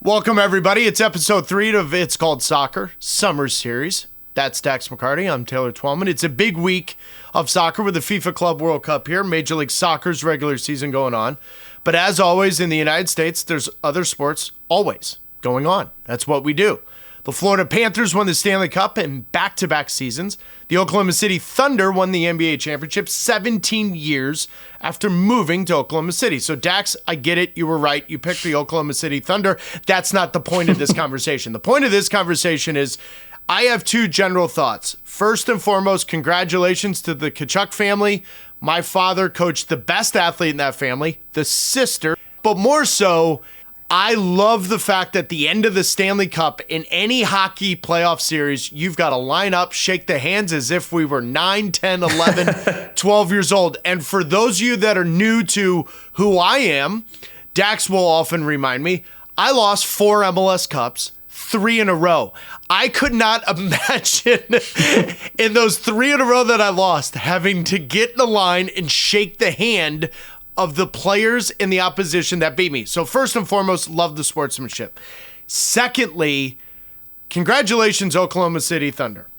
Welcome, everybody. It's episode 3 of It's Called Soccer Summer Series. That's Dax McCarty. I'm Taylor Twellman. It's a big week of soccer with the FIFA Club World Cup here, Major League Soccer's regular season going on. But as always in the United States, there's other sports always going on. That's what we do. The Florida Panthers won the Stanley Cup in back-to-back seasons. The Oklahoma City Thunder won the NBA championship 17 years after moving to Oklahoma City. So, Dax, I get it. You were right. You picked the Oklahoma City Thunder. That's not the point of this conversation. The point of this conversation is I have two general thoughts. First and foremost, congratulations to the Tkachuk family. My father coached the best athlete in that family, the sister. But more so, I love the fact that at the end of the Stanley Cup, in any hockey playoff series, you've got to line up, shake the hands as if we were 9, 10, 11, 12 years old. And for those of you that are new to who I am, Dax will often remind me, I lost 4 MLS Cups, 3 in a row. I could not imagine in those 3 in a row that I lost, having to get in the line and shake the hand of the players in the opposition that beat me. So first and foremost, love the sportsmanship. Secondly, congratulations, Oklahoma City Thunder.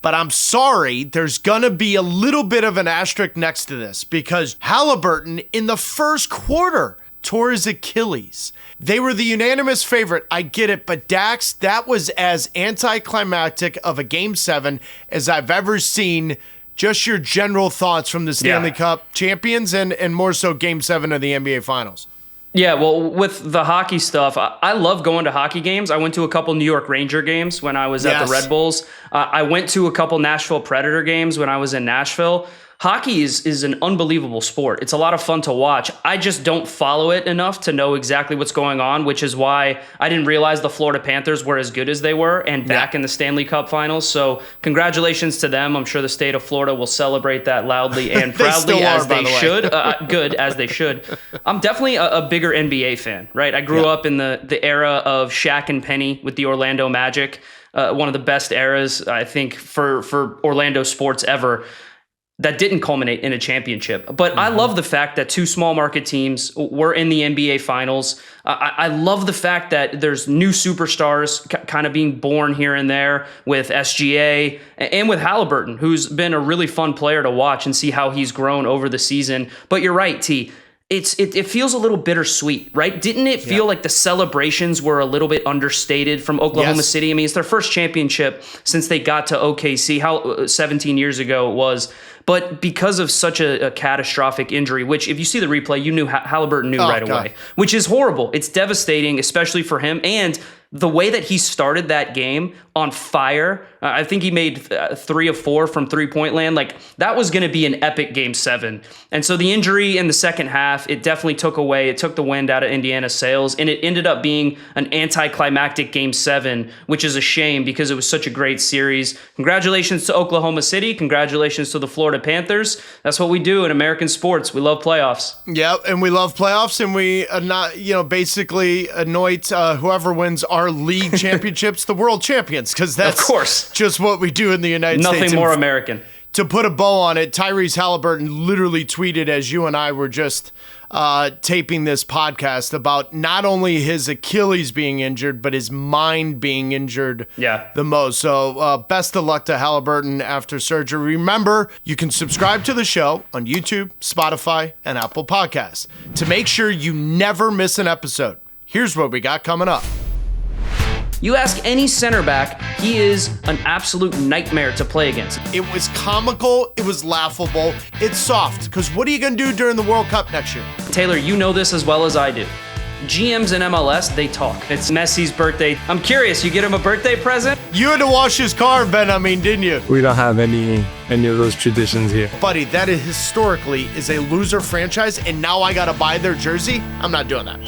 But I'm sorry, there's going to be a little bit of an asterisk next to this because Halliburton in the first quarter tore his Achilles. They were the unanimous favorite. I get it, but Dax, that was as anticlimactic of a Game 7 as I've ever seen. Just your general thoughts from the Stanley Cup champions and more so Game 7 of the NBA Finals. Yeah, well, with the hockey stuff, I love going to hockey games. I went to a couple New York Ranger games when I was at the Red Bulls. I went to a couple Nashville Predator games when I was in Nashville. Hockey is an unbelievable sport. It's a lot of fun to watch. I just don't follow it enough to know exactly what's going on, which is why I didn't realize the Florida Panthers were as good as they were and back in the Stanley Cup Finals. So congratulations to them. I'm sure the state of Florida will celebrate that loudly and proudly as they should. Good, as they should. I'm definitely a bigger NBA fan, right? I grew up in the era of Shaq and Penny with the Orlando Magic, one of the best eras, I think, for Orlando sports ever. That didn't culminate in a championship. But I love the fact that 2 small market teams were in the NBA Finals. I love the fact that there's new superstars kind of being born here and there with SGA and with Halliburton, who's been a really fun player to watch and see how he's grown over the season. But you're right, T. It feels a little bittersweet, right? Didn't it feel like the celebrations were a little bit understated from Oklahoma City? I mean, it's their first championship since they got to OKC, 17 years ago it was. But because of such a catastrophic injury, which if you see the replay, you knew Halliburton knew away, which is horrible. It's devastating, especially for him. And the way that he started that game on fire, I think he made 3 of 4 from three-point land. Like, that was going to be an epic Game 7. And so the injury in the second half, it definitely took the wind out of Indiana's sails, and it ended up being an anticlimactic Game 7, which is a shame because it was such a great series. Congratulations to Oklahoma City. Congratulations to the Florida Panthers. That's what we do in American sports. We love playoffs. Yeah, and we love playoffs, and we basically anoint whoever wins our league championships the world champions, because that's of course just what we do in the United States. Nothing more American. To put a bow on it, Tyrese Halliburton literally tweeted as you and I were just taping this podcast about not only his Achilles being injured, but his mind being injured the most. So best of luck to Halliburton after surgery. Remember, you can subscribe to the show on YouTube, Spotify, and Apple Podcasts to make sure you never miss an episode. Here's what we got coming up. You ask any center back, he is an absolute nightmare to play against. It was comical. It was laughable. It's soft, because what are you going to do during the World Cup next year? Taylor, you know this as well as I do. GMs in MLS, they talk. It's Messi's birthday. I'm curious, you get him a birthday present? You had to wash his car, Benjamin, didn't you? We don't have any of those traditions here. Buddy, that is historically is a loser franchise, and now I got to buy their jersey? I'm not doing that.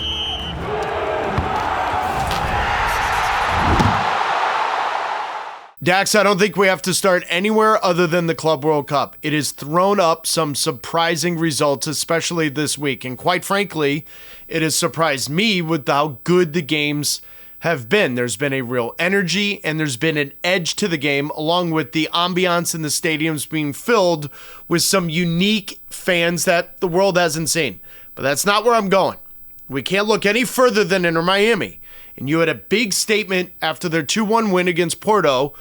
Dax, I don't think we have to start anywhere other than the Club World Cup. It has thrown up some surprising results, especially this week. And quite frankly, it has surprised me with how good the games have been. There's been a real energy and there's been an edge to the game, along with the ambiance in the stadiums being filled with some unique fans that the world hasn't seen. But that's not where I'm going. We can't look any further than Inter Miami. and you had a big statement after their 2-1 win against Porto,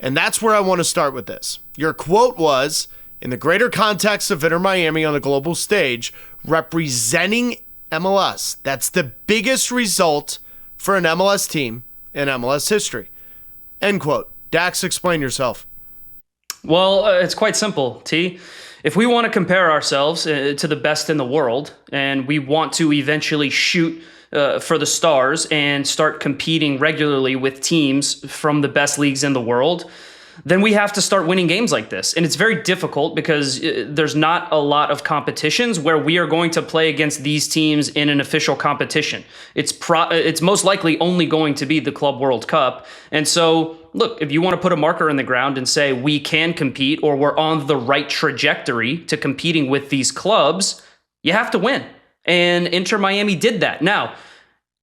and that's where I want to start with this. Your quote was, in the greater context of Inter Miami on a global stage, representing MLS, that's the biggest result for an MLS team in MLS history. End quote. Dax, explain yourself. Well, it's quite simple, T. If we want to compare ourselves to the best in the world, and we want to eventually shoot for the stars and start competing regularly with teams from the best leagues in the world, then we have to start winning games like this. And it's very difficult because there's not a lot of competitions where we are going to play against these teams in an official competition. It's most likely only going to be the Club World Cup. And so, look, if you want to put a marker in the ground and say we can compete or we're on the right trajectory to competing with these clubs, you have to win. And Inter Miami did that. Now,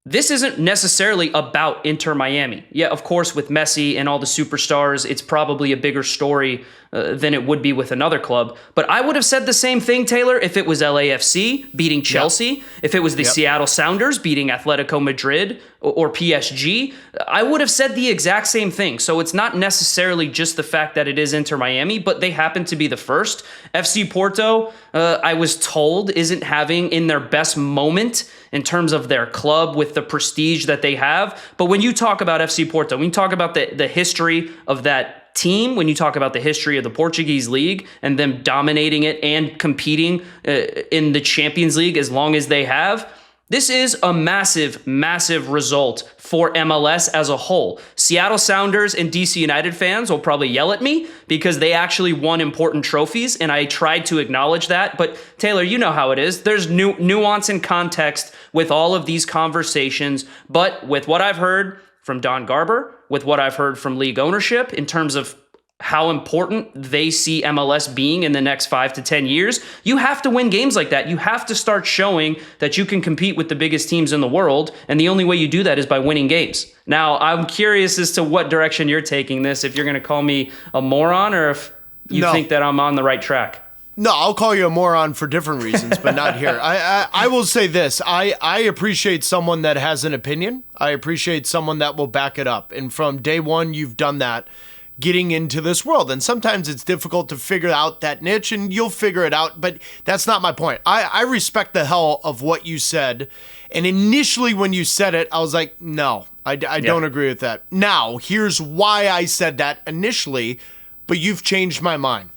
this isn't necessarily about Inter Miami. Yeah, of course, with Messi and all the superstars, it's probably a bigger story than it would be with another club. But I would have said the same thing, Taylor, if it was LAFC beating Chelsea, if it was the Seattle Sounders beating Atletico Madrid or PSG. I would have said the exact same thing. So it's not necessarily just the fact that it is Inter Miami, but they happen to be the first. FC Porto, I was told, isn't having in their best moment in terms of their club with the prestige that they have. But when you talk about FC Porto, when you talk about the history of that team, when you talk about the history of the Portuguese league and them dominating it and competing in the Champions League as long as they have, this is a massive, massive result for MLS as a whole. Seattle Sounders and DC United fans will probably yell at me because they actually won important trophies, and I tried to acknowledge that. But Taylor, you know how it is. There's nuance and context with all of these conversations. But with what I've heard from Don Garber, with what I've heard from league ownership in terms of how important they see MLS being in the next 5 to 10 years, you have to win games like that. You have to start showing that you can compete with the biggest teams in the world, and the only way you do that is by winning games. Now, I'm curious as to what direction you're taking this, if you're going to call me a moron or if you think that I'm on the right track. No, I'll call you a moron for different reasons, but not here. I will say this. I appreciate someone that has an opinion. I appreciate someone that will back it up. And from day one, you've done that, getting into this world. And sometimes it's difficult to figure out that niche, and you'll figure it out, but that's not my point. I respect the hell of what you said. And initially when you said it, I was like, no, I don't agree with that. Now, here's why I said that initially, but you've changed my mind.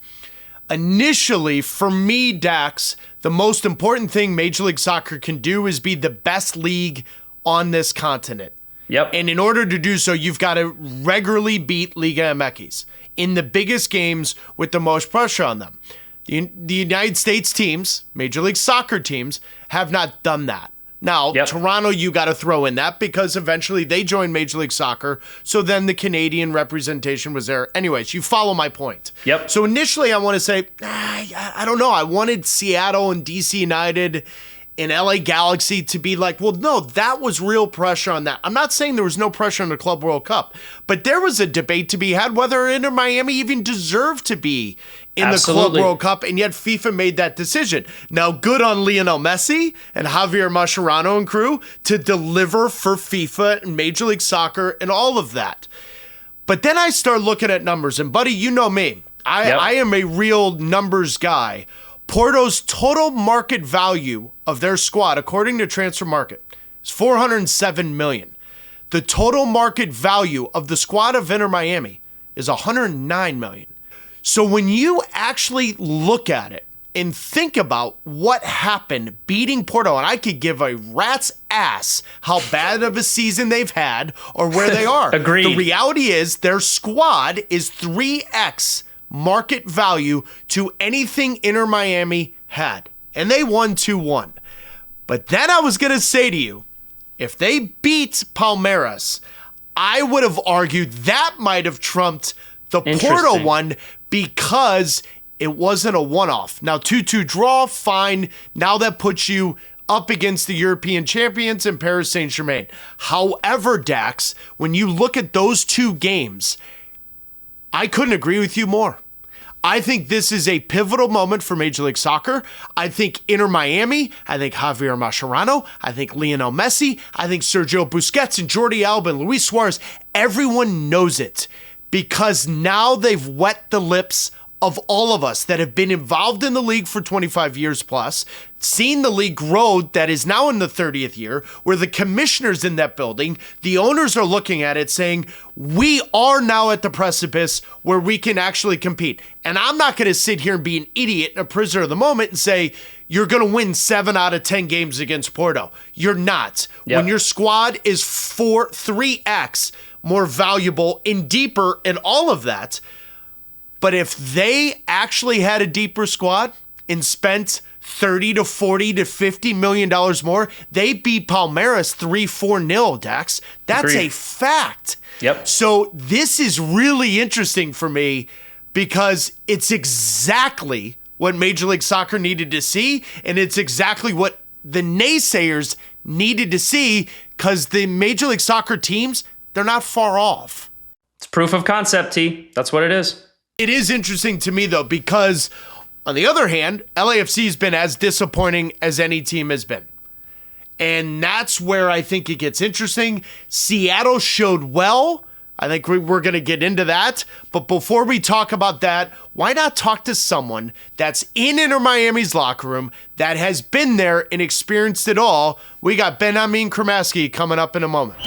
Initially, for me, Dax, the most important thing Major League Soccer can do is be the best league on this continent. Yep. And in order to do so, you've got to regularly beat Liga MX in the biggest games with the most pressure on them. The United States teams, Major League Soccer teams, have not done that. Now, Toronto, you got to throw in that because eventually they joined Major League Soccer. So then the Canadian representation was there. Anyways, you follow my point. Yep. So initially I want to say, I don't know. I wanted Seattle and DC United and LA Galaxy to be like, well, no, that was real pressure on that. I'm not saying there was no pressure on the Club World Cup, but there was a debate to be had whether Inter Miami even deserved to be in the Club World Cup, and yet FIFA made that decision. Now, good on Lionel Messi and Javier Mascherano and crew to deliver for FIFA and Major League Soccer and all of that. But then I start looking at numbers, and buddy, you know me. I am a real numbers guy. Porto's total market value of their squad, according to Transfer Market, is $407 million. The total market value of the squad of Inter Miami is $109 million. So when you actually look at it and think about what happened beating Porto, and I could give a rat's ass how bad of a season they've had or where they are. Agreed. The reality is their squad is 3x market value to anything Inter Miami had. And they won 2-1. But then I was going to say to you, if they beat Palmeiras, I would have argued that might have trumped the Porto one because it wasn't a one-off. Now, 2-2 draw, fine. Now that puts you up against the European champions and Paris Saint-Germain. However, Dax, when you look at those two games, I couldn't agree with you more. I think this is a pivotal moment for Major League Soccer. I think Inter Miami, I think Javier Mascherano, I think Lionel Messi, I think Sergio Busquets and Jordi Alba and Luis Suárez, everyone knows it because now they've wet the lips of all of us that have been involved in the league for 25 years plus, seen the league grow that is now in the 30th year, where the commissioners in that building, the owners are looking at it saying, we are now at the precipice where we can actually compete. And I'm not going to sit here and be an idiot and a prisoner of the moment and say, you're going to win 7 out of 10 games against Porto. You're not. Yep. When your squad is 3x more valuable and deeper and all of that. But if they actually had a deeper squad and spent $30 to $40 to $50 million more, they beat Palmeiras 3-4-0, Dax. That's Agreed. A fact. Yep. So this is really interesting for me because it's exactly what Major League Soccer needed to see, and it's exactly what the naysayers needed to see because the Major League Soccer teams, they're not far off. It's proof of concept, T. That's what it is. It is interesting to me, though, because on the other hand, LAFC has been as disappointing as any team has been. And that's where I think it gets interesting. Seattle showed well. I think we're going to get into that. But before we talk about that, why not talk to someone that's in Inter Miami's locker room that has been there and experienced it all? We got Benjamin Cremaschi coming up in a moment.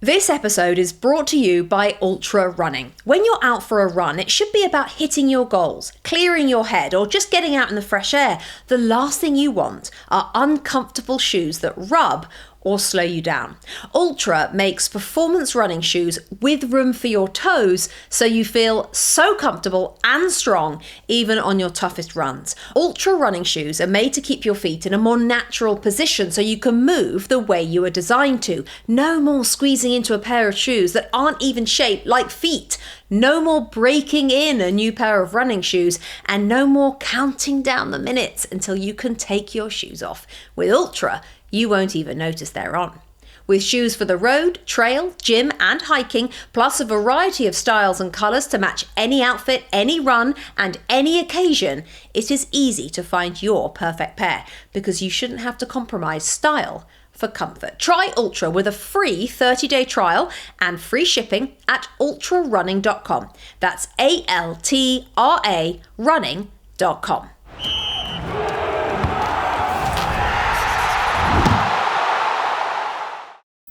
This episode is brought to you by Ultra Running. When you're out for a run, it should be about hitting your goals, clearing your head, or just getting out in the fresh air. The last thing you want are uncomfortable shoes that rub or slow you down. Ultra makes performance running shoes with room for your toes so you feel so comfortable and strong even on your toughest runs. Ultra running shoes are made to keep your feet in a more natural position so you can move the way you are designed to. No more squeezing into a pair of shoes that aren't even shaped like feet. No more breaking in a new pair of running shoes, and no more counting down the minutes until you can take your shoes off. With Ultra, you won't even notice they're on. With shoes for the road, trail, gym and hiking, plus a variety of styles and colours to match any outfit, any run and any occasion, it is easy to find your perfect pair because you shouldn't have to compromise style for comfort. Try Ultra with a free 30-day trial and free shipping at ultrarunning.com. That's ALTRA running.com.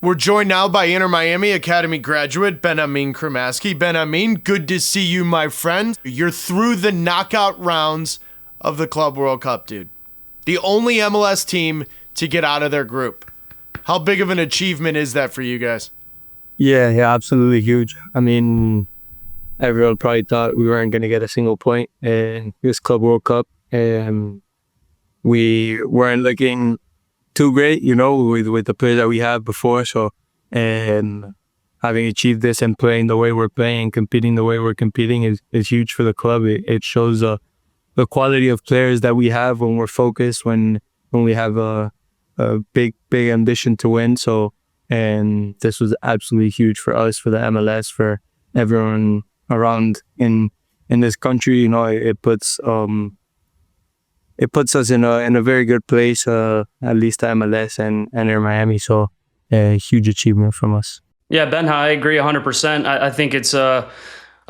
We're joined now by Inter Miami Academy graduate Benjamin Cremaschi. Benjamin, good to see you, my friend. You're through the knockout rounds of the Club World Cup, dude. The only MLS team to get out of their group. How big of an achievement is that for you guys? Yeah, absolutely huge. I mean, everyone probably thought we weren't going to get a single point in this Club World Cup. We weren't looking too great, with the players that we had before. So, having achieved this and playing the way we're playing, competing the way we're competing is huge for the club. It shows the quality of players that we have when we're focused, when we have a big ambition to win. So, and this was absolutely huge for us, for the MLS, for everyone around in this country. It puts us in a very good place, at least at MLS and Inter Miami. So a huge achievement from us. Yeah, Benja, I agree 100%. I think it's a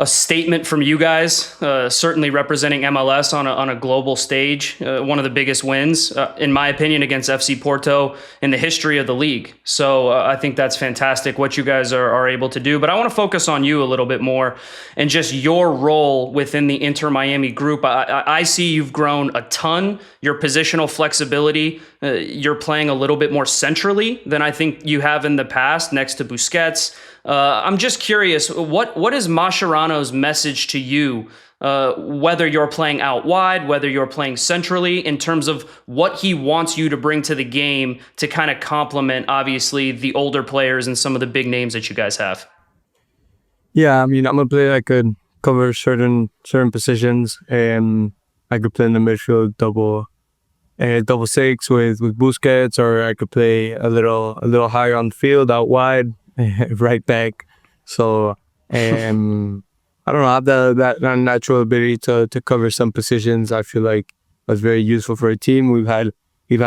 statement from you guys, certainly representing MLS on a global stage. One of the biggest wins, in my opinion, against FC Porto in the history of the league. So I think that's fantastic what you guys are able to do. But I want to focus on you a little bit more and just your role within the Inter Miami group. I see you've grown a ton. Your positional flexibility, you're playing a little bit more centrally than I think you have in the past next to Busquets. I'm just curious, what is Mascherano's message to you, whether you're playing out wide, whether you're playing centrally, in terms of what he wants you to bring to the game to kind of complement, obviously, the older players and some of the big names that you guys have? Yeah, I mean, I'm a player that could cover certain positions. I could play in the midfield double six with Busquets, or I could play a little higher on the field out wide. right back. So I don't know, I have that natural ability to cover some positions. I feel like that's very useful for a team. We've had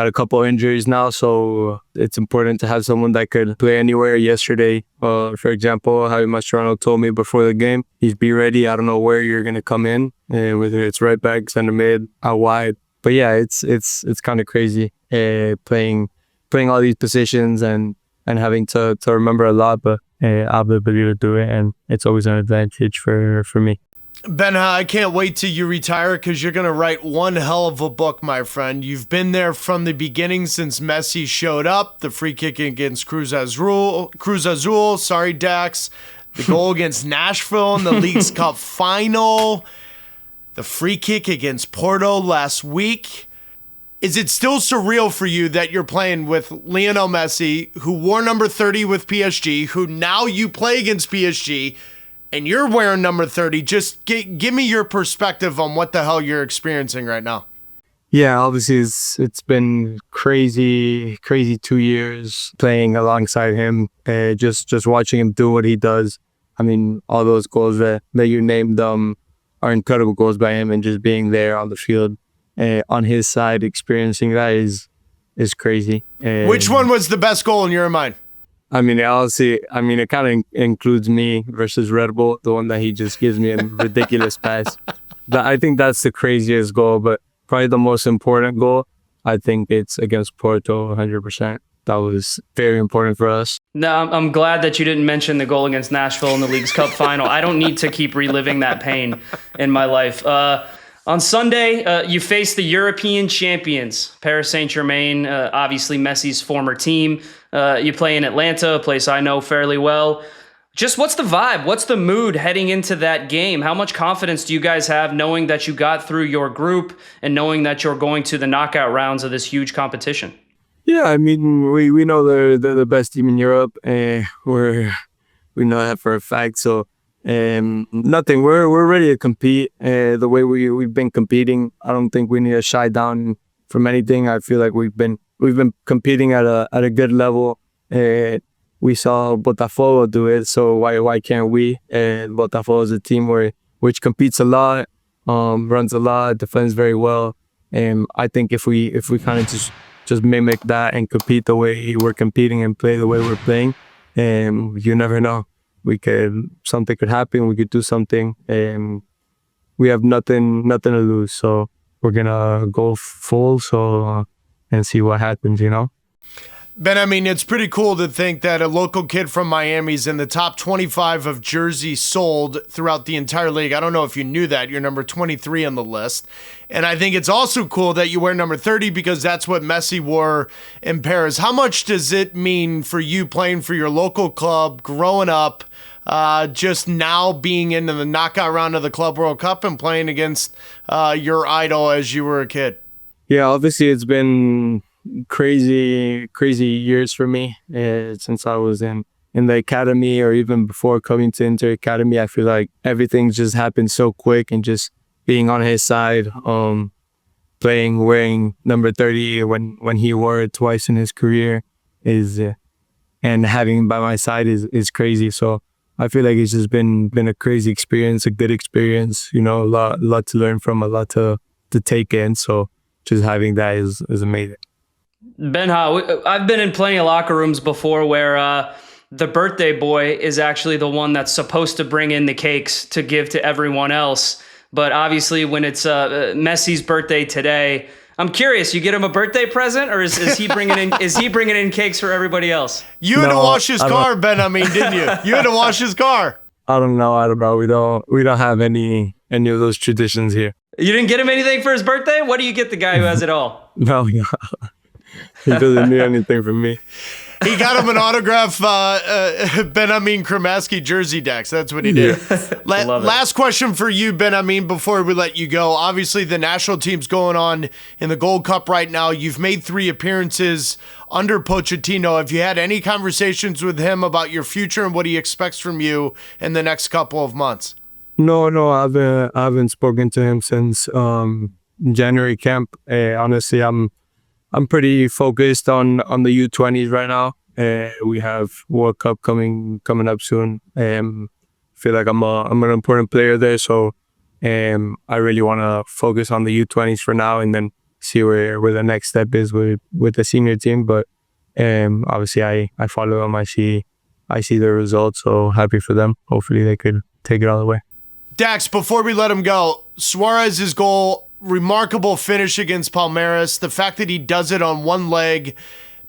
a couple injuries now, so it's important to have someone that could play anywhere. Yesterday, for example, how Mascherano told me before the game, he's be ready. I don't know where you're gonna come in, whether it's right back, center mid, out wide. But yeah, it's kind of crazy playing all these positions and having to remember a lot. But I have the ability to do it, and it's always an advantage for me. Ben, I can't wait till you retire because you're going to write one hell of a book, my friend. You've been there from the beginning since Messi showed up, the free kick against Cruz Azul, sorry, Dax, the goal against Nashville in the Leagues Cup final, the free kick against Porto last week. Is it still surreal for you that you're playing with Lionel Messi, who wore number 30 with PSG, who now you play against PSG, and you're wearing number 30? Just give me your perspective on what the hell you're experiencing right now. Yeah, obviously it's been crazy 2 years playing alongside him, just watching him do what he does. I mean, all those goals that you named are incredible goals by him, and just being there on the field, on his side, experiencing that is crazy. Which one was the best goal in your mind? I mean, honestly, it kind of includes me versus Red Bull, the one that he just gives me a ridiculous pass. I think that's the craziest goal, but probably the most important goal, I think it's against Porto, 100%. That was very important for us. No, I'm glad that you didn't mention the goal against Nashville in the Leagues Cup final. I don't need to keep reliving that pain in my life. On Sunday, you face the European champions, Paris Saint-Germain, obviously Messi's former team. You play in Atlanta, a place I know fairly well. Just what's the vibe? What's the mood heading into that game? How much confidence do you guys have knowing that you got through your group and knowing that you're going to the knockout rounds of this huge competition? Yeah, I mean, we know they're the best team in Europe. We know that for a fact. So nothing. We're ready to compete. The way we've been competing, I don't think we need to shy down from anything. I feel like we've been competing at a good level. We saw Botafogo do it, so why can't we? And Botafogo is a team which competes a lot, runs a lot, defends very well. And I think if we kind of just mimic that and compete the way we're competing and play the way we're playing, you never know. Something could happen. We could do something, and we have nothing to lose. So we're gonna go full. And see what happens, you know? Ben, I mean, it's pretty cool to think that a local kid from Miami is in the top 25 of jerseys sold throughout the entire league. I don't know if you knew that. You're number 23 on the list. And I think it's also cool that you wear number 30 because that's what Messi wore in Paris. How much does it mean for you playing for your local club, growing up, just now being into the knockout round of the Club World Cup and playing against your idol as you were a kid? Yeah, obviously it's been crazy years for me since I was in the academy, or even before coming to Inter Academy. I feel like everything just happened so quick, and just being on his side, wearing number 30 when he wore it twice in his career and having him by my side is crazy. So I feel like it's just been a crazy experience, a good experience, you know, a lot to learn from, a lot to take in. So just having that is amazing. Benha, I've been in plenty of locker rooms before where the birthday boy is actually the one that's supposed to bring in the cakes to give to everyone else. But obviously when it's Messi's birthday today, I'm curious, you get him a birthday present, or is he bringing in cakes for everybody else? You had to wash his car, Ben, didn't you? You had to wash his car. I don't know. We don't have any of those traditions here. You didn't get him anything for his birthday? What do you get the guy who has it all? No, he doesn't need anything from me. He got him an autograph Benjamin Cremaschi jersey, Dax. That's what he did. Yeah. Last question for you, Benjamin, before we let you go. Obviously, the national team's going on in the Gold Cup right now. You've made 3 appearances under Pochettino. Have you had any conversations with him about your future and what he expects from you in the next couple of months? No, I haven't spoken to him since January camp. Honestly, I'm pretty focused on the U20s right now. We have World Cup coming up soon. Feel like I'm an important player there, so I really want to focus on the U20s for now, and then see where the next step is with the senior team. But obviously, I follow them. I see the results, so happy for them. Hopefully, they could take it all the way. Dax, before we let him go, Suárez's goal, remarkable finish against Palmeiras. The fact that he does it on one leg.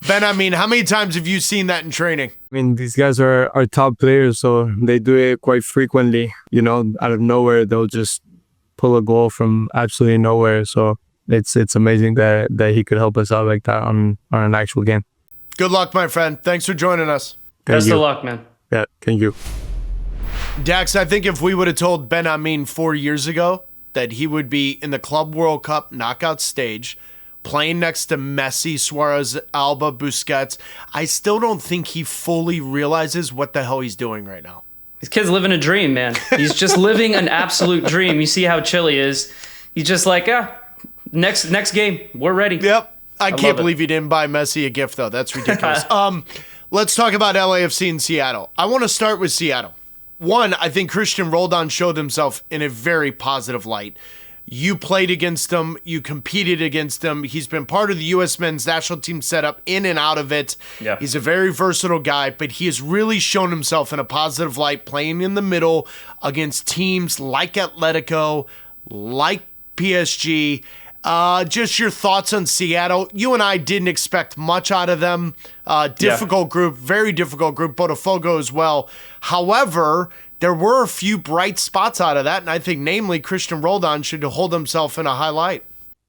Ben, I mean, how many times have you seen that in training? I mean, these guys are top players, so they do it quite frequently. You know, out of nowhere, they'll just pull a goal from absolutely nowhere. So it's amazing that he could help us out like that on an actual game. Good luck, my friend. Thanks for joining us. Best of luck, man. Yeah, thank you. Dax, I think if we would have told Ben Amin 4 years ago that he would be in the Club World Cup knockout stage, playing next to Messi, Suárez, Alba, Busquets, I still don't think he fully realizes what the hell he's doing right now. This kid's living a dream, man. He's just living an absolute dream. You see how chill he is. He's just like, next game, we're ready. Yep. I can't believe he didn't buy Messi a gift, though. That's ridiculous. Let's talk about LAFC in Seattle. I want to start with Seattle. One, I think Cristian Roldan showed himself in a very positive light. You played against him. You competed against him. He's been part of the U.S. men's national team setup in and out of it. Yeah. He's a very versatile guy, but he has really shown himself in a positive light, playing in the middle against teams like Atletico, like PSG. Just your thoughts on Seattle. You and I didn't expect much out of them. Difficult group, very difficult group. Botafogo as well. However, there were a few bright spots out of that, and I think namely Cristian Roldan should hold himself in a high light.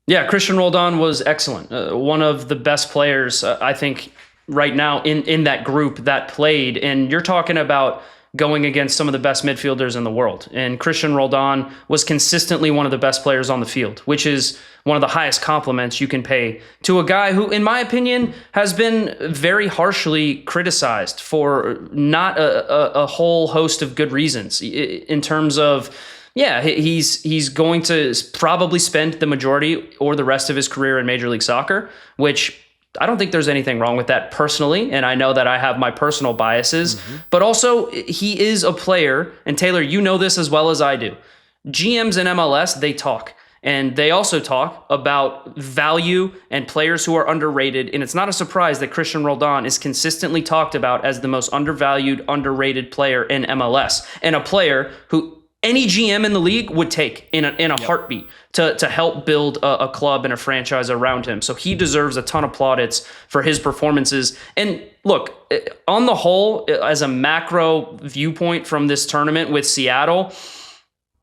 Yeah, Cristian Roldan was excellent. One of the best players, I think, right now in that group that played. And you're talking about going against some of the best midfielders in the world. And Cristian Roldan was consistently one of the best players on the field, which is one of the highest compliments you can pay to a guy who, in my opinion, has been very harshly criticized for not a whole host of good reasons in terms of, he's going to probably spend the majority or the rest of his career in Major League Soccer, which I don't think there's anything wrong with that personally, and I know that I have my personal biases, but also he is a player, and Taylor, you know this as well as I do. GMs in MLS, they talk, and they also talk about value and players who are underrated, and it's not a surprise that Cristian Roldan is consistently talked about as the most undervalued, underrated player in MLS, and a player who any GM in the league would take in a heartbeat to help build a club and a franchise around him. So he deserves a ton of plaudits for his performances. And look, on the whole, as a macro viewpoint from this tournament with Seattle,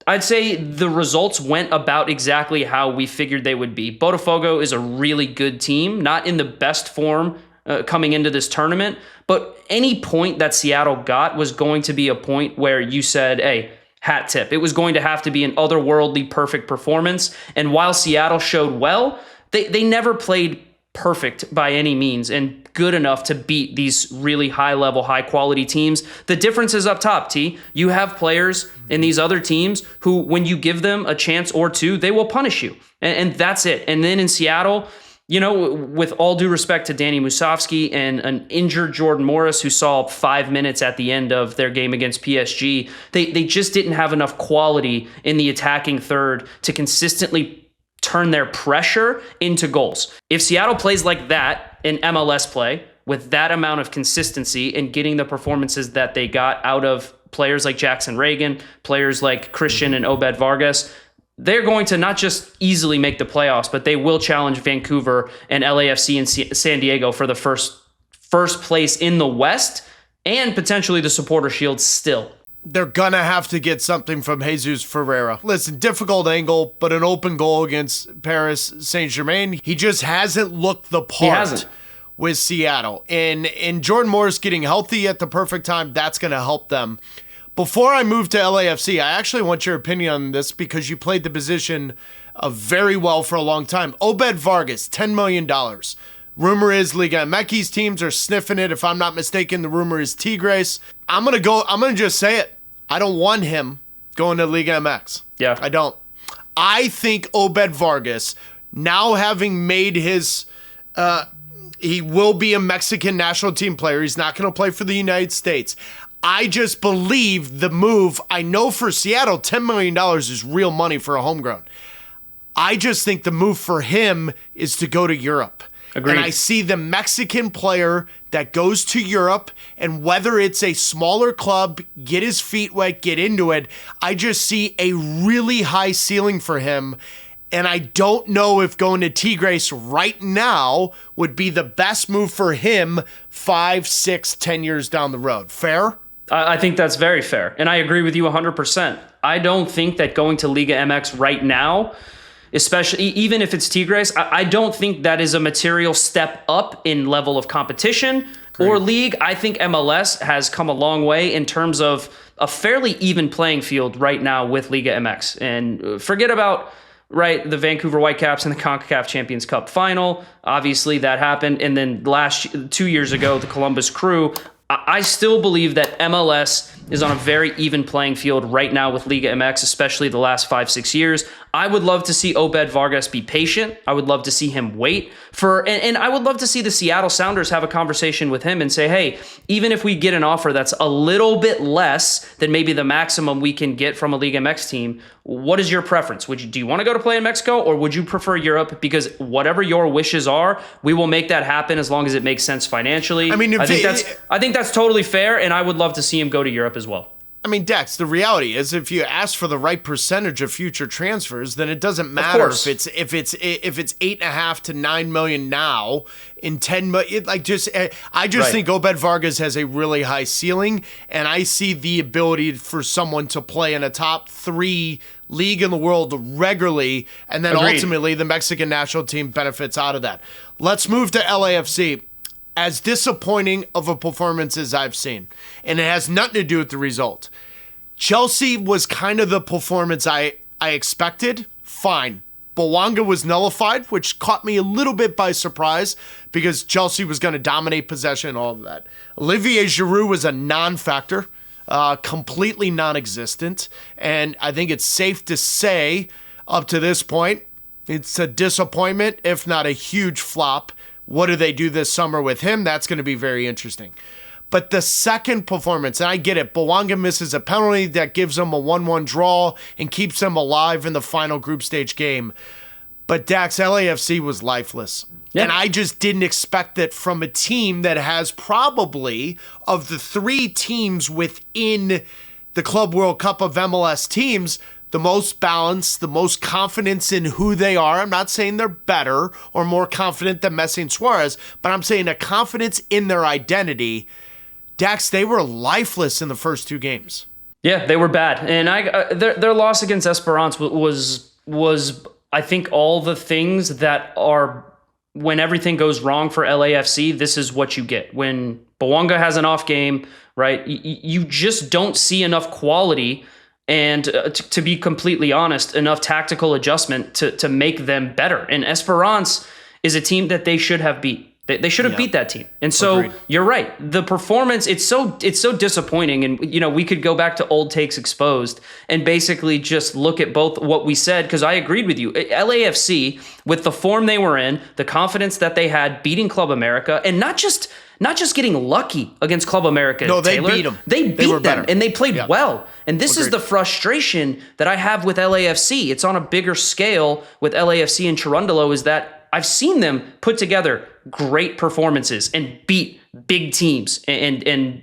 I'd say the results went about exactly how we figured they would be. Botafogo is a really good team, not in the best form coming into this tournament, but any point that Seattle got was going to be a point where you said, hey, hat tip. It was going to have to be an otherworldly perfect performance. And while Seattle showed well, they never played perfect by any means and good enough to beat these really high-level, high-quality teams. The difference is up top, T. You have players in these other teams who, when you give them a chance or two, they will punish you. And that's it. And then in Seattle, you know, with all due respect to Danny Musovski and an injured Jordan Morris who saw 5 minutes at the end of their game against PSG, they just didn't have enough quality in the attacking third to consistently turn their pressure into goals. If Seattle plays like that in MLS play, with that amount of consistency and getting the performances that they got out of players like Jackson Reagan, players like Christian and Obed Vargas, they're going to not just easily make the playoffs, but they will challenge Vancouver and LAFC and San Diego for the first place in the West and potentially the Supporter Shield still. They're going to have to get something from Jesus Ferreira. Listen, difficult angle, but an open goal against Paris Saint-Germain. He just hasn't looked the part with Seattle. And Jordan Morris getting healthy at the perfect time, that's going to help them. Before I move to LAFC, I actually want your opinion on this because you played the position very well for a long time. Obed Vargas, $10 million. Rumor is Liga MX's teams are sniffing it. If I'm not mistaken, the rumor is Tigres. I'm going to just say it. I don't want him going to Liga MX. Yeah. I don't. I think Obed Vargas, now having made his He will be a Mexican national team player. He's not going to play for the United States. I just believe the move. I know for Seattle, $10 million is real money for a homegrown. I just think the move for him is to go to Europe. Agreed. And I see the Mexican player that goes to Europe, and whether it's a smaller club, get his feet wet, get into it, I just see a really high ceiling for him. And I don't know if going to Tigres right now would be the best move for him 5, 6, 10 years down the road. Fair? I think that's very fair. And I agree with you 100%. I don't think that going to Liga MX right now, especially even if it's Tigres, I don't think that is a material step up in level of competition or league. I think MLS has come a long way in terms of a fairly even playing field right now with Liga MX. And forget about the Vancouver Whitecaps in the CONCACAF Champions Cup final. Obviously that happened. And then 2 years ago, the Columbus Crew. I still believe that MLS is on a very even playing field right now with Liga MX, especially the last 5-6 years. I would love to see Obed Vargas be patient. I would love to see him wait and I would love to see the Seattle Sounders have a conversation with him and say, hey, even if we get an offer that's a little bit less than maybe the maximum we can get from a Liga MX team, what is your preference? Do you want to go to play in Mexico, or would you prefer Europe? Because whatever your wishes are, we will make that happen as long as it makes sense financially. I mean, I think that's totally fair, and I would love to see him go to Europe as well. I mean, Dex, the reality is if you ask for the right percentage of future transfers, then it doesn't matter if it's 8.5 to 9 million now in 10 million. I just think Obed Vargas has a really high ceiling, and I see the ability for someone to play in a top 3 league in the world regularly, and then ultimately the Mexican national team benefits out of that. Let's move to LAFC. As disappointing of a performance as I've seen, and it has nothing to do with the result. Chelsea was kind of the performance I expected. Fine. Bouanga was nullified, which caught me a little bit by surprise because Chelsea was going to dominate possession and all of that. Olivier Giroud was a non-factor, completely non-existent, and I think it's safe to say up to this point, it's a disappointment, if not a huge flop. What do they do this summer with him? That's going to be very interesting. But the second performance, and I get it, Bouanga misses a penalty that gives them a 1-1 draw and keeps them alive in the final group stage game. But Dax, LAFC was lifeless. Yeah. And I just didn't expect that from a team that has probably, of the 3 teams within the Club World Cup of MLS teams, the most balance, the most confidence in who they are. I'm not saying they're better or more confident than Messi and Suárez, but I'm saying a confidence in their identity. Dax, they were lifeless in the first 2 games. Yeah, they were bad. And their loss against Esperance was I think all the things that are, when everything goes wrong for LAFC, this is what you get. When Bouanga has an off game, right, you just don't see enough quality and to be completely honest, enough tactical adjustment to make them better. And Esperance is a team that they should have beat. They should have beat that team. And so Agreed. You're right. The performance, it's so disappointing. And, we could go back to Old Takes Exposed and basically just look at both what we said, because I agreed with you. LAFC, with the form they were in, the confidence that they had beating Club America, and not just getting lucky against Club America. No, they Taylor. beat them. They beat them, better. and they played well. And this is the frustration that I have with LAFC. It's on a bigger scale with LAFC and Chirundolo, is that I've seen them put together great performances and beat big teams. And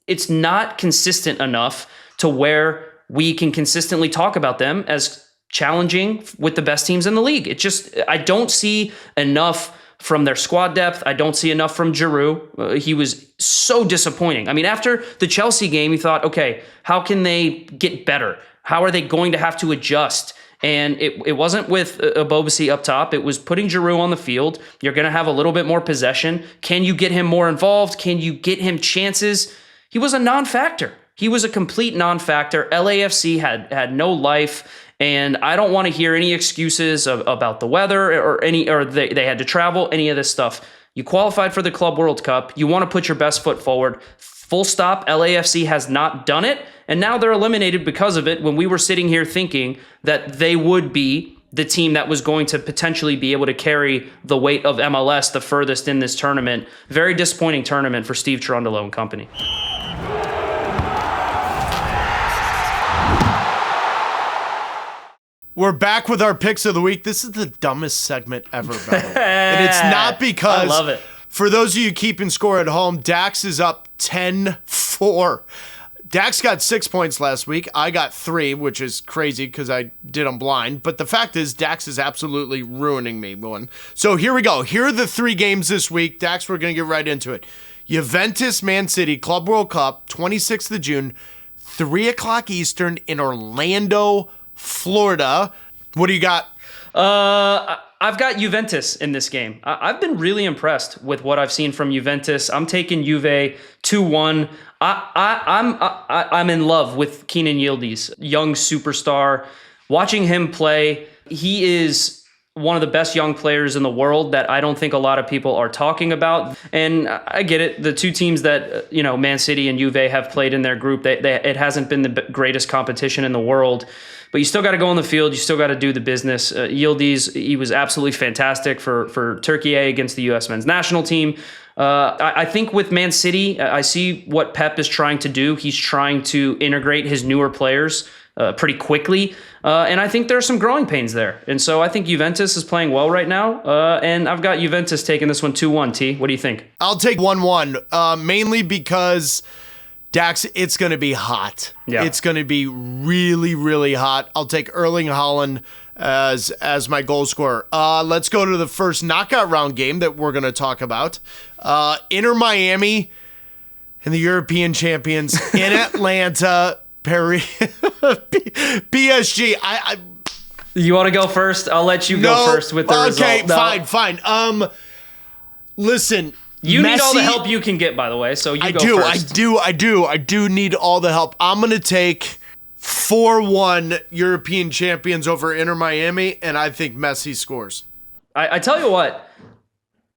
it's not consistent enough to where we can consistently talk about them as challenging with the best teams in the league. I don't see enough from their squad depth. I don't see enough from Giroud. He was so disappointing. I mean, after the Chelsea game, you thought, okay, how can they get better? How are they going to have to adjust? And it wasn't with Abobasi up top. It was putting Giroud on the field. You're going to have a little bit more possession. Can you get him more involved? Can you get him chances? He was a non-factor. He was a complete non-factor. LAFC had no life. And I don't want to hear any excuses about the weather or they had to travel, any of this stuff. You qualified for the Club World Cup. You want to put your best foot forward. Full stop. LAFC has not done it. And now they're eliminated because of it, when we were sitting here thinking that they would be the team that was going to potentially be able to carry the weight of MLS the furthest in this tournament. Very disappointing tournament for Steve Cherundolo and company. We're back with our picks of the week. This is the dumbest segment ever, by the way. And it's not because, I love it. For those of you keeping score at home, Dax is up 10-4. Dax got 6 points last week. I got 3, which is crazy because I did them blind. But the fact is, Dax is absolutely ruining me. So here we go. Here are the 3 games this week. Dax, we're going to get right into it. Juventus, Man City, Club World Cup, 26th of June, 3 o'clock Eastern in Orlando, Florida. What do you got? I've got Juventus in this game. I've been really impressed with what I've seen from Juventus. I'm taking Juve 2-1. I'm in love with Kenan Yildiz, young superstar. Watching him play, he is one of the best young players in the world that I don't think a lot of people are talking about. And I get it. The 2 teams that, Man City and Juve have played in their group, it hasn't been the greatest competition in the world. But you still got to go on the field. You still got to do the business. Yildiz, he was absolutely fantastic for Turkey against the U.S. men's national team. I think with Man City, I see what Pep is trying to do. He's trying to integrate his newer players pretty quickly. And I think there are some growing pains there. And so I think Juventus is playing well right now. And I've got Juventus taking this one 2-1. T, what do you think? I'll take 1-1, mainly because Dax, it's going to be hot. Yeah. It's going to be really, really hot. I'll take Erling Haaland as my goal scorer. Let's go to the first knockout round game that we're going to talk about. Inter Miami and the European champions in Atlanta, Paris, PSG. You want to go first? I'll let you go first with the result. Okay, fine. Listen. You Messi, need all the help you can get, by the way, so you go first. I do need all the help. I'm going to take 4-1 European champions over Inter Miami, and I think Messi scores. I tell you what,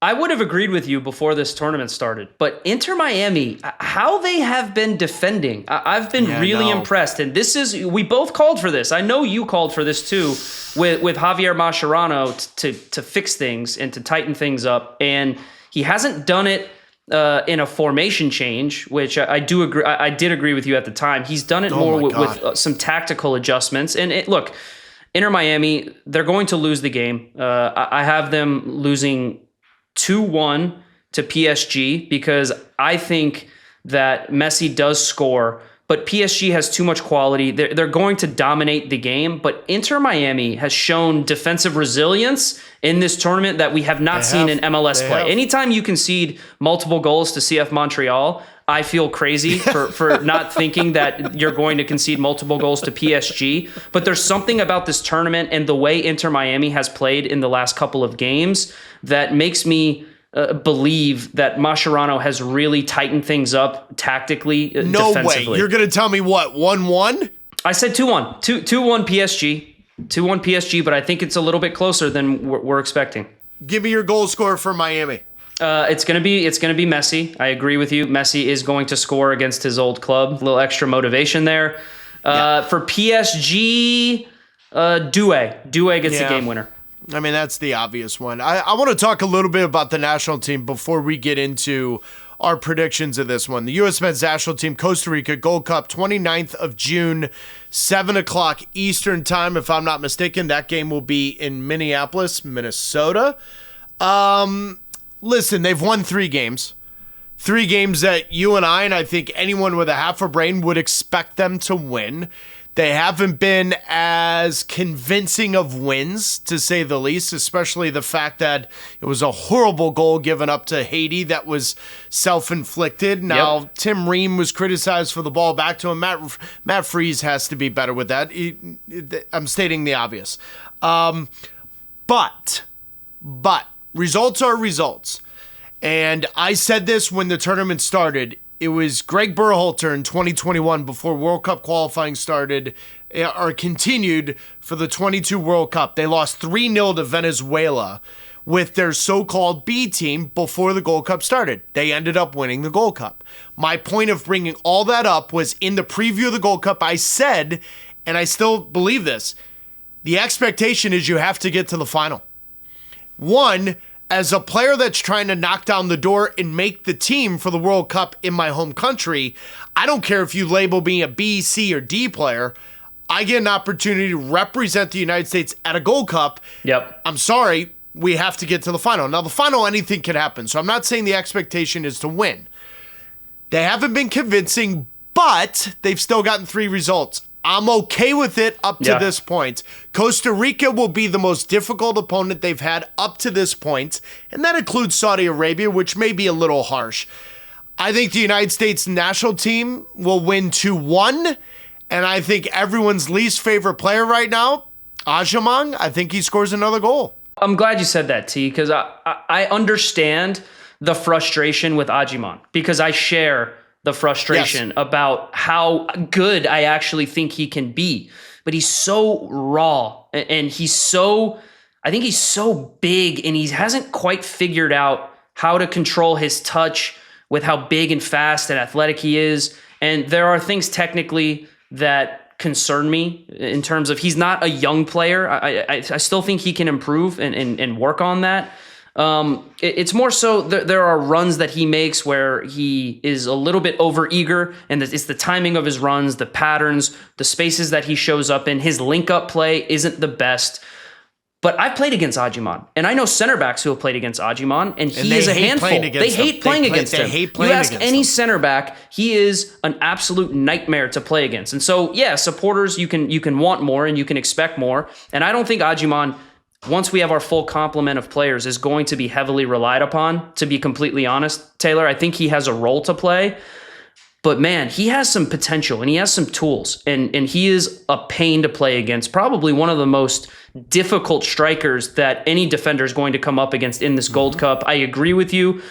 I would have agreed with you before this tournament started, but Inter Miami, how they have been defending, I've been really impressed. And we both called for this. I know you called for this too, with Javier Mascherano to fix things and to tighten things up. And he hasn't done it in a formation change, which I do agree. I did agree with you at the time. He's done it more with some tactical adjustments. And look, Inter Miami, they're going to lose the game. I have them losing 2-1 to PSG because I think that Messi does score, but PSG has too much quality. They're going to dominate the game, but Inter Miami has shown defensive resilience in this tournament that we have not seen in MLS play. Anytime you concede multiple goals to CF Montreal, I feel crazy for not thinking that you're going to concede multiple goals to PSG. But there's something about this tournament and the way Inter Miami has played in the last couple of games that makes me believe that Mascherano has really tightened things up tactically, defensively. No way. You're going to tell me what, 1-1? I said 2-1. 2-1 PSG. 2-1 PSG, but I think it's a little bit closer than we're expecting. Give me your goal scorer for Miami. It's gonna be Messi. I agree with you. Messi is going to score against his old club. A little extra motivation there. For PSG, Doué gets the game winner. I mean, that's the obvious one. I want to talk a little bit about the national team before we get into our predictions of this one. The U.S. men's national team, Costa Rica, Gold Cup, 29th of June, 7 o'clock Eastern time, if I'm not mistaken. That game will be in Minneapolis, Minnesota. Listen, they've won 3 games. 3 games that you and I think anyone with a half a brain would expect them to win. They haven't been as convincing of wins, to say the least, especially the fact that it was a horrible goal given up to Haiti that was self-inflicted. Now, Tim Ream was criticized for the ball back to him. Matt Freese has to be better with that. I'm stating the obvious. But results are results. And I said this when the tournament started. It was Greg Berhalter in 2021 before World Cup qualifying started or continued for the 22 World Cup. They lost 3-0 to Venezuela with their so-called B team before the Gold Cup started. They ended up winning the Gold Cup. My point of bringing all that up was in the preview of the Gold Cup, I said, and I still believe this, the expectation is you have to get to the final. One, as a player that's trying to knock down the door and make the team for the World Cup in my home country, I don't care if you label me a B, C, or D player. I get an opportunity to represent the United States at a Gold Cup. Yep. I'm sorry, we have to get to the final. Now, the final, anything can happen. So I'm not saying the expectation is to win. They haven't been convincing, but they've still gotten 3 results. I'm okay with it up to this point. Costa Rica will be the most difficult opponent they've had up to this point, and that includes Saudi Arabia, which may be a little harsh. I think the United States national team will win 2-1, and I think everyone's least favorite player right now, Ajamang, I think he scores another goal. I'm glad you said that, T, because I understand the frustration with Ajiman, because I share the frustration about how good I actually think he can be. But he's so raw, and I think he's so big, and he hasn't quite figured out how to control his touch with how big and fast and athletic he is. And there are things technically that concern me in terms of he's not a young player. I still think he can improve and work on that. It's more so there are runs that he makes where he is a little bit overeager, and it's the timing of his runs, the patterns, the spaces that he shows up in. His link-up play isn't the best. But I've played against Ajiman, and I know center backs who have played against Ajiman, and he is a handful. They hate playing against him. You ask any center back, he is an absolute nightmare to play against. And so, supporters, you can want more and you can expect more. And I don't think Ajiman, once we have our full complement of players, is going to be heavily relied upon, to be completely honest. Taylor, I think he has a role to play. But man, he has some potential and he has some tools, and he is a pain to play against. Probably one of the most difficult strikers that any defender is going to come up against in this Gold Cup. I agree with you.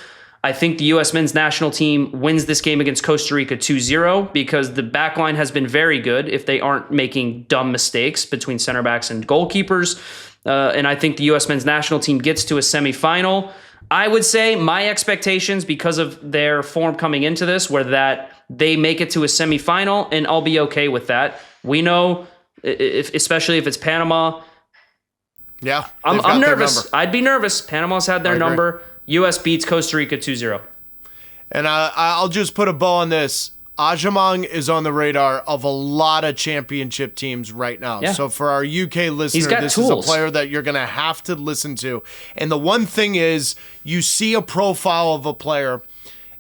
I think the U.S. men's national team wins this game against Costa Rica 2-0 because the back line has been very good if they aren't making dumb mistakes between center backs and goalkeepers. And I think the U.S. men's national team gets to a semifinal. I would say my expectations, because of their form coming into this, were that they make it to a semifinal, and I'll be okay with that. We know, especially if it's Panama. Yeah, I'm nervous. I'd be nervous. Panama's had their number. U.S. beats Costa Rica 2-0. And I'll just put a bow on this. Ajamang is on the radar of a lot of championship teams right now. Yeah. So for our UK listener, this tools. Is a player that you're going to have to listen to. And the one thing is, you see a profile of a player,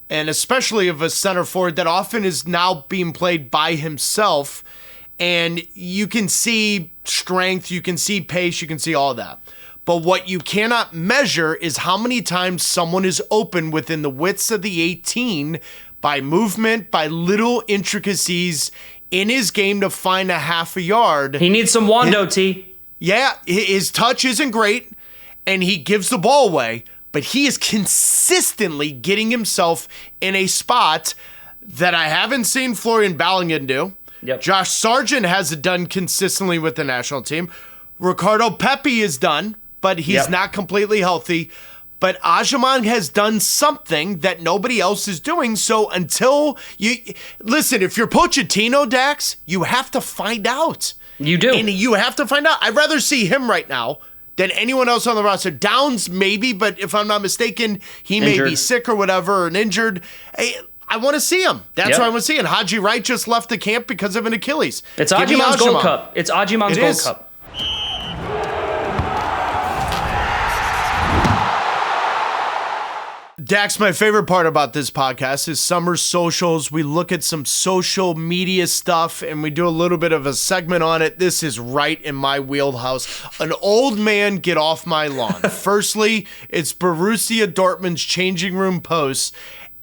and especially of a center forward that often is now being played by himself, and you can see strength, you can see pace, you can see all that. But what you cannot measure is how many times someone is open within the widths of the 18 by movement, by little intricacies in his game to find a half a yard. He needs some Wando, T. Yeah, his touch isn't great, and he gives the ball away, but he is consistently getting himself in a spot that I haven't seen Florian Balogun do. Yep. Josh Sargent has it done consistently with the national team. Ricardo Pepi is done, but he's not completely healthy. But Ajamang has done something that nobody else is doing. So until you listen, if you're Pochettino, Dax, you have to find out. You do. And you have to find out. I'd rather see him right now than anyone else on the roster. Downs, maybe, but if I'm not mistaken, he may be sick or whatever, and injured. I want to see him. That's what I want to see. And Haji Wright just left the camp because of an Achilles. It's Ajimang's Gold Cup. It's Ajimang's Gold Cup. Dax, my favorite part about this podcast is summer socials. We look at some social media stuff and we do a little bit of a segment on it. This is right in my wheelhouse. An old man get off my lawn. Firstly, it's Borussia Dortmund's changing room posts.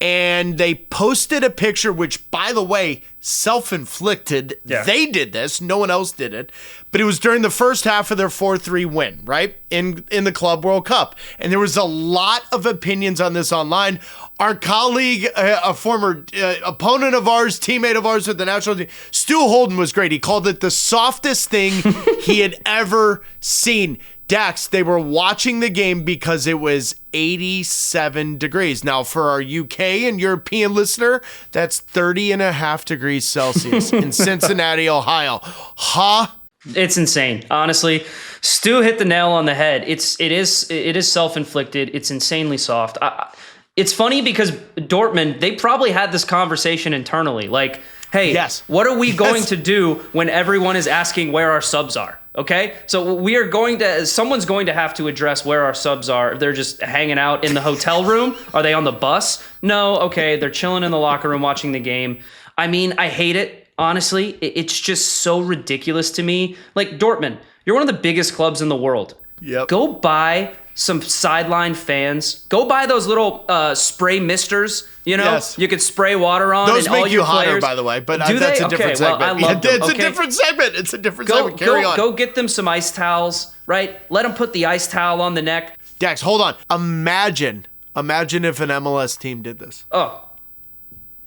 And they posted a picture, which, by the way, self-inflicted. Yeah. They did this. No one else did it. But it was during the first half of their 4-3 win, right? In the Club World Cup. And there was a lot of opinions on this online. Our colleague, a former opponent of ours, teammate of ours with the national team, Stu Holden, was great. He called it the softest thing he had ever seen. Dax, they were watching the game because it was 87 degrees. Now, for our UK and European listener, that's 30 and a half degrees Celsius in Cincinnati, Ohio. It's insane. Honestly, Stu hit the nail on the head. It is self-inflicted. It's insanely soft. It's funny because Dortmund, they probably had this conversation internally. Like, hey, what are we going to do when everyone is asking where our subs are? Okay, so someone's going to have to address where our subs are. If they're just hanging out in the hotel room, are they on the bus? No, okay, they're chilling in the locker room watching the game. I mean, I hate it. Honestly, it's just so ridiculous to me. Like, Dortmund, you're one of the biggest clubs in the world. Yep. Go buy some sideline fans. Go buy those little spray misters. You know, you could spray water on. Those and make all you your hotter, players. by the way. But Do that's they? a different Okay, well, segment. I love them, It's a different segment. It's a different segment. Carry on. Go get them some ice towels, right? Let them put the ice towel on the neck. Dax, hold on. Imagine if an MLS team did this. Oh.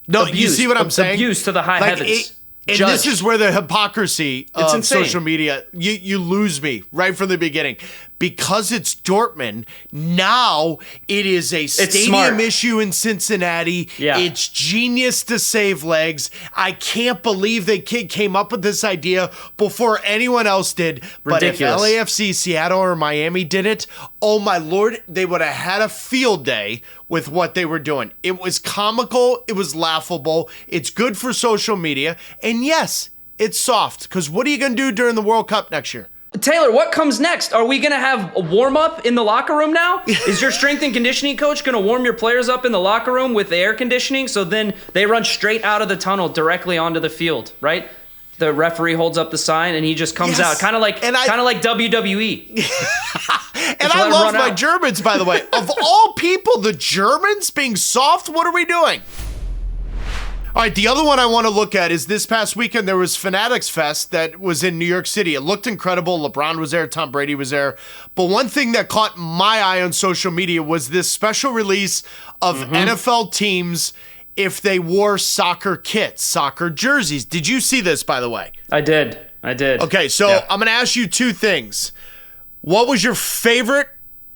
No, you see what I'm saying? Abuse to the high heavens. And this is where the hypocrisy of insane. social media, you lose me right from the beginning. Because it's Dortmund, now it is a stadium issue in Cincinnati. Yeah. It's genius to save legs. I can't believe they came up with this idea before anyone else did. But Ridiculous. if LAFC, Seattle, or Miami did it, oh my Lord, they would have had a field day with what they were doing. It was comical. It was laughable. It's good for social media. And yes, it's soft. Because what are you going to do during the World Cup next year? Taylor, what comes next? Are we going to have a warm-up in the locker room now? Is your strength and conditioning coach going to warm your players up in the locker room with the air conditioning so then they run straight out of the tunnel directly onto the field, right? The referee holds up the sign and he just comes out, kind of like WWE. And I love my Germans, by the way. Of all people, the Germans being soft, what are we doing? All right, the other one I want to look at is this past weekend, there was Fanatics Fest that was in New York City. It looked incredible. LeBron was there. Tom Brady was there. But one thing that caught my eye on social media was this special release of NFL teams if they wore soccer kits, soccer jerseys. Did you see this, by the way? I did. Okay, so I'm going to ask you two things. What was your favorite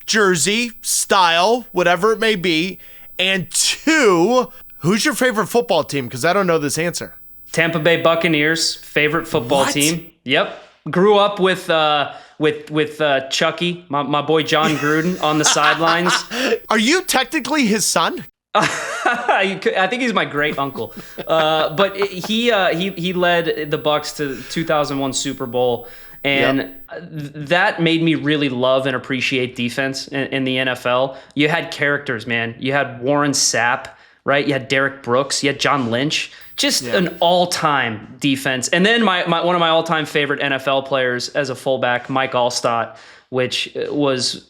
jersey, style, whatever it may be? And two, who's your favorite football team? Because I don't know this answer. Tampa Bay Buccaneers, favorite football team. Yep. Grew up with Chucky, my boy John Gruden on the sidelines. Are you technically his son? I think he's my great uncle. But he led the Bucs to the 2001 Super Bowl. And that made me really love and appreciate defense in the NFL. You had characters, man. You had Warren Sapp, right? You had Derek Brooks. You had John Lynch. Just an all-time defense. And then one of my all-time favorite NFL players as a fullback, Mike Allstott, which was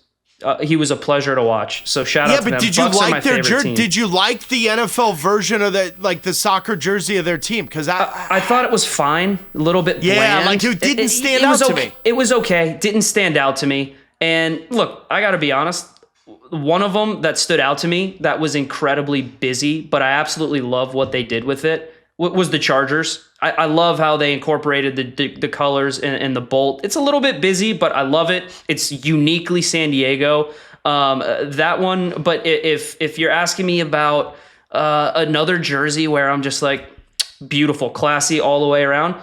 he was a pleasure to watch. So shout out to them. Did you like their jersey? Did you like the NFL version of the soccer jersey of their team? Because I thought it was fine, a little bit bland. Yeah, like it didn't stand out to me. It was okay. Didn't stand out to me. And look, I got to be honest. One of them that stood out to me that was incredibly busy, but I absolutely love what they did with it, was the Chargers. I love how they incorporated the colors and the bolt. It's a little bit busy, but I love it. It's uniquely San Diego. That one, but if you're asking me about another jersey where I'm just like, beautiful, classy all the way around,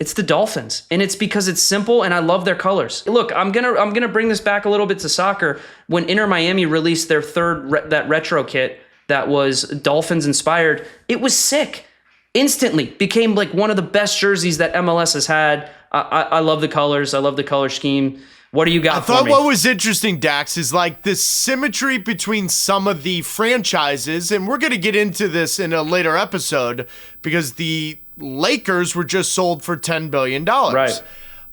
it's the Dolphins. And it's because it's simple and I love their colors. Look, I'm gonna bring this back a little bit to soccer. When Inter Miami released their third that retro kit that was Dolphins inspired, it was sick. Instantly became like one of the best jerseys that MLS has had. I love the colors. I love the color scheme. What do you got for me? I thought what was interesting, Dax, is like the symmetry between some of the franchises, and we're going to get into this in a later episode because the Lakers were just sold for $10 billion. Right.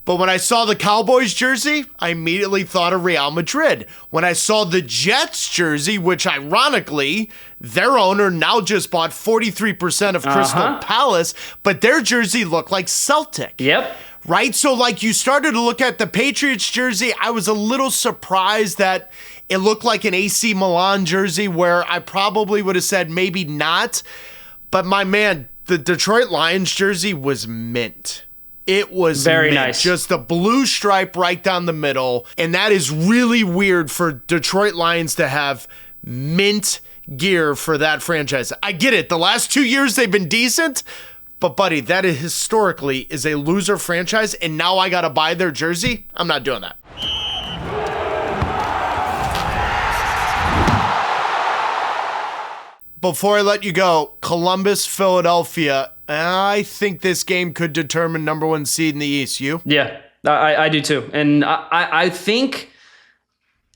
But when I saw the Cowboys jersey, I immediately thought of Real Madrid. When I saw the Jets jersey, which ironically, their owner now just bought 43% of Crystal Palace, but their jersey looked like Celtic. Yep. Right? So like you started to look at the Patriots jersey, I was a little surprised that it looked like an AC Milan jersey where I probably would have said maybe not. But my man, the Detroit Lions jersey was mint. It was very nice. Just a blue stripe right down the middle. And that is really weird for Detroit Lions to have mint gear for that franchise. I get it. The last 2 years they've been decent, But buddy, that is historically is a loser franchise, and now I gotta buy their jersey? I'm not doing that. Before I let you go, Columbus, Philadelphia. I think this game could determine number 1 seed in the East. You? Yeah, I do too. And I think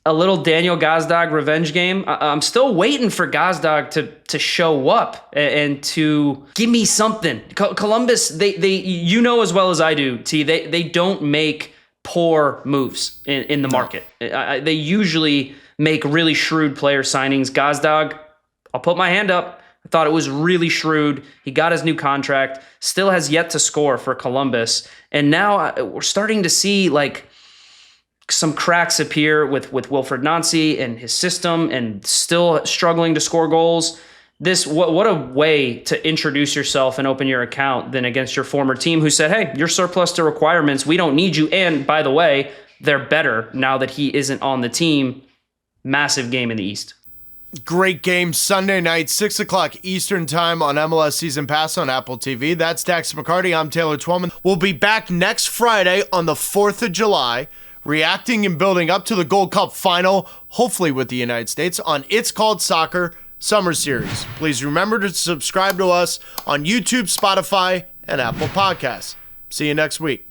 a little Daniel Gazdag revenge game. I'm still waiting for Gazdag to show up and to give me something. Columbus, they you know as well as I do, T, they don't make poor moves in the market. They usually make really shrewd player signings. Gazdag, I'll put my hand up. I thought it was really shrewd. He got his new contract, still has yet to score for Columbus. And now we're starting to see like some cracks appear with Wilfred Nancy and his system, and still struggling to score goals. What a way to introduce yourself and open your account than against your former team who said, hey, you're surplus to requirements. We don't need you. And by the way, they're better now that he isn't on the team. Massive game in the East. Great game Sunday night, 6 o'clock Eastern time on MLS Season Pass on Apple TV. That's Dax McCarty. I'm Taylor Twellman. We'll be back next Friday on the 4th of July, reacting and building up to the Gold Cup final, hopefully with the United States, on It's Called Soccer Summer Series. Please remember to subscribe to us on YouTube, Spotify, and Apple Podcasts. See you next week.